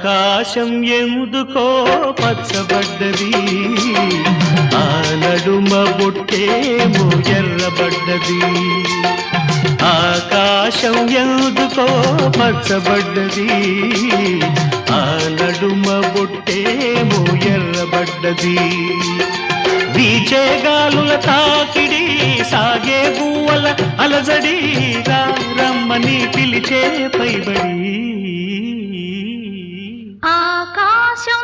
ఆకాశం ఎందుకో పచ్చబడ్డది, ఆ నడుమ బొట్టేమో ఎర్రబడ్డది. ఆకాశం ఎందుకో పచ్చబడ్డది, ఆ నడుమ బొట్టేమో ఎర్రబడ్డది. వీచే గాలుల తాకిడి, సాగే గువ్వల అలజడి, రమ్మని పిలిచే పైబడి. ఆకాశం